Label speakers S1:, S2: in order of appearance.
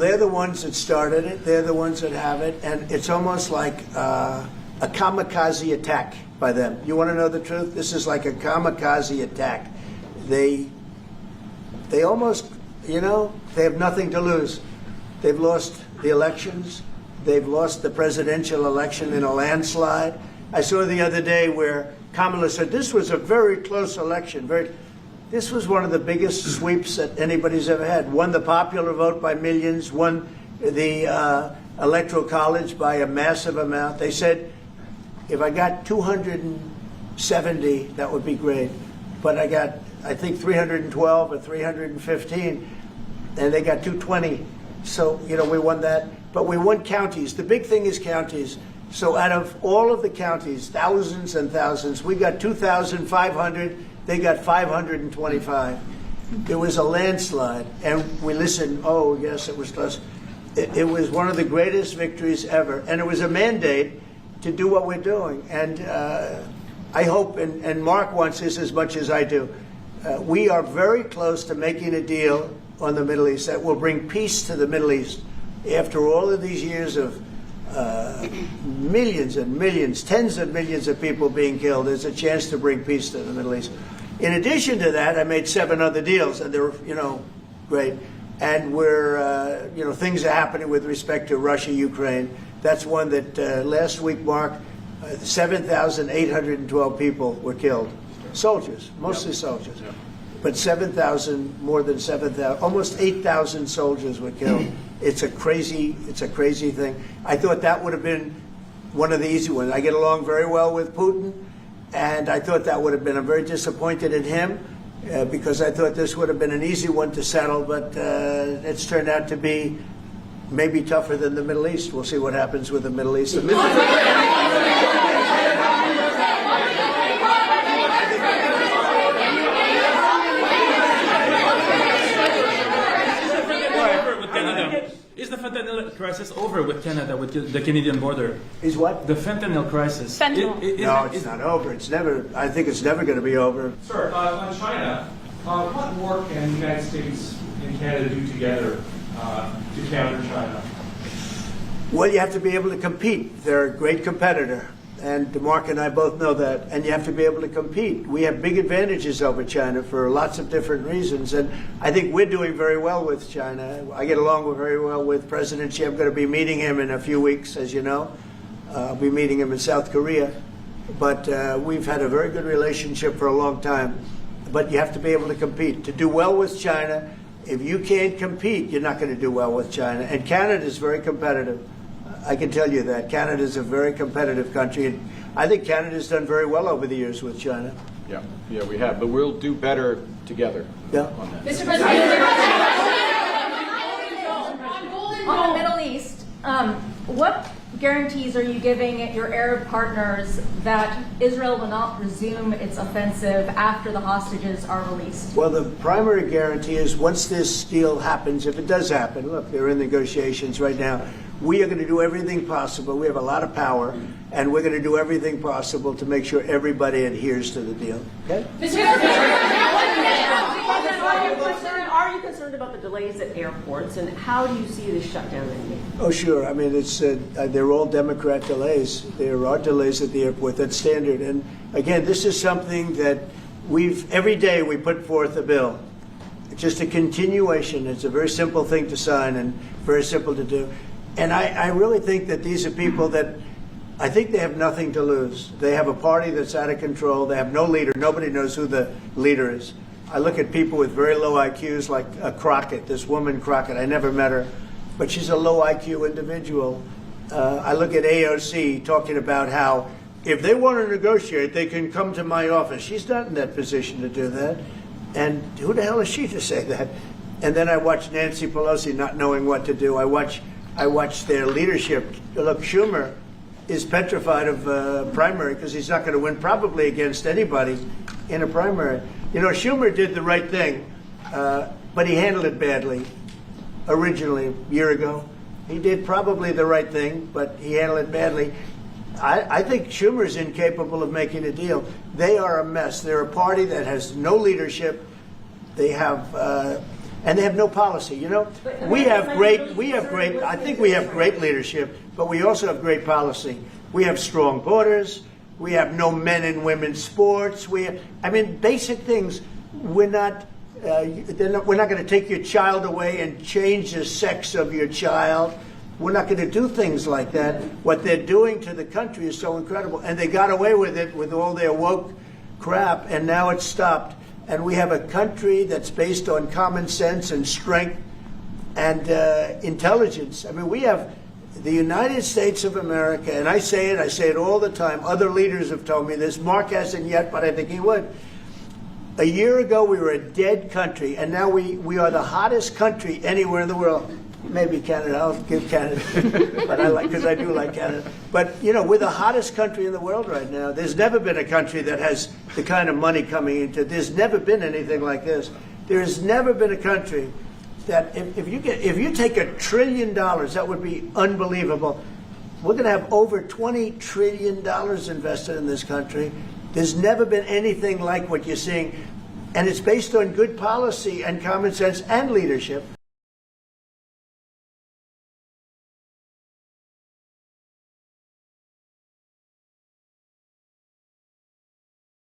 S1: They're the ones that started it. They're the ones that have it. And it's almost like a kamikaze attack by them. You want to know the truth? This is like a kamikaze attack. They almost, you know, they have nothing to lose. They've lost the elections. They've lost the presidential election in a landslide. I saw the other day where Kamala said this was a very close election. This was one of the biggest sweeps that anybody's ever had. Won the popular vote by millions, won the electoral college by a massive amount. They said, if I got 270, that would be great. But I got, I think, 312 or 315, and they got 220. So, you know, we won that. But we won counties. The big thing is counties. So out of all of the counties, thousands and thousands, we got 2,500. They got 525. It was a landslide. And we listened, oh, yes, it was close. It was one of the greatest victories ever. And it was a mandate to do what we're doing. And I hope, and Mark wants this as much as I do, we are very close to making a deal on the Middle East that will bring peace to the Middle East. After all of these years of millions and millions, tens of millions of people being killed, there's a chance to bring peace to the Middle East. In addition to that, I made 7 other deals, and they're, you know, great. And we're, you know, things are happening with respect to Russia, Ukraine. That's one that last week, Mark, 7,812 people were killed. Soldiers, mostly soldiers. Yep. But 7,000, more than 7,000, almost 8,000 soldiers were killed. It's a crazy thing. I thought that would have been one of the easy ones. I get along very well with Putin, and I thought that would have been, I'm very disappointed in him because I thought this would have been an easy one to settle, but it's turned out to be maybe tougher than the Middle East. We'll see what happens with the Middle East.
S2: Is the fentanyl crisis over with Canada, with the Canadian border?
S1: Is what?
S2: The fentanyl crisis.
S3: Fentanyl.
S1: No, it's not over. It's never. I think it's never going to be over.
S4: Sir, on China, what more can the United States and Canada do together to counter China?
S1: Well, you have to be able to compete. They're a great competitor. And Mark and I both know that. And you have to be able to compete. We have big advantages over China for lots of different reasons. And I think we're doing very well with China. I get along very well with President Xi. I'm going to be meeting him in a few weeks, as you know. I'll be meeting him in South Korea. But we've had a very good relationship for a long time. But you have to be able to compete. To do well with China, if you can't compete, you're not going to do well with China. And Canada is very competitive. I can tell you that. Canada is a very competitive country. And I think Canada's done very well over the years with China.
S5: Yeah, we have. But we'll do better together on that.
S3: Mr. President, on the Middle East, what guarantees are you giving your Arab partners that Israel will not resume its offensive after the hostages are released?
S1: Well, the primary guarantee is once this deal happens, if it does happen, look, they're in negotiations right now, we are going to do everything possible. We have a lot of power, and we're going to do everything possible to make sure everybody adheres to the deal. Okay?
S6: Are you concerned about the delays at airports, and how do you see this shutdown ending?
S1: Oh, sure. I mean, it's they're all Democrat delays. There are delays at the airport. That's standard. And again, this is something that every day we put forth a bill. It's just a continuation. It's a very simple thing to sign and very simple to do. And I really think that these are people that I think they have nothing to lose. They have a party that's out of control. They have no leader. Nobody knows who the leader is. I look at people with very low IQs like Crockett, this woman Crockett. I never met her, but she's a low IQ individual. I look at AOC talking about how if they want to negotiate, they can come to my office. She's not in that position to do that. And who the hell is she to say that? And then I watch Nancy Pelosi not knowing what to do. I watch their leadership. Look, Schumer is petrified of primary because he's not going to win probably against anybody in a primary. You know, Schumer did the right thing, but he handled it badly originally a year ago. He did probably the right thing, but he handled it badly. I think Schumer's incapable of making a deal. They are a mess. They're a party that has no leadership. They have and they have no policy. You know, we have great. I think we have great leadership, but we also have great policy. We have strong borders. We have no men and women sports. I mean, basic things. We're not. We're not going to take your child away and change the sex of your child. We're not going to do things like that. What they're doing to the country is so incredible. And they got away with it with all their woke crap, and now it's stopped. And we have a country that's based on common sense and strength and intelligence. I mean, we have the United States of America, and I say it all the time. Other leaders have told me this. Mark hasn't yet, but I think he would. A year ago, we were a dead country, and now we are the hottest country anywhere in the world. Maybe Canada. I'll give Canada, but because I do like Canada. But you know, we're the hottest country in the world right now. There's never been a country that has the kind of money coming into. There's never been anything like this. There has never been a country that if you take $1 trillion, that would be unbelievable. We're going to have over $20 trillion invested in this country. There's never been anything like what you're seeing, and it's based on good policy and common sense and leadership.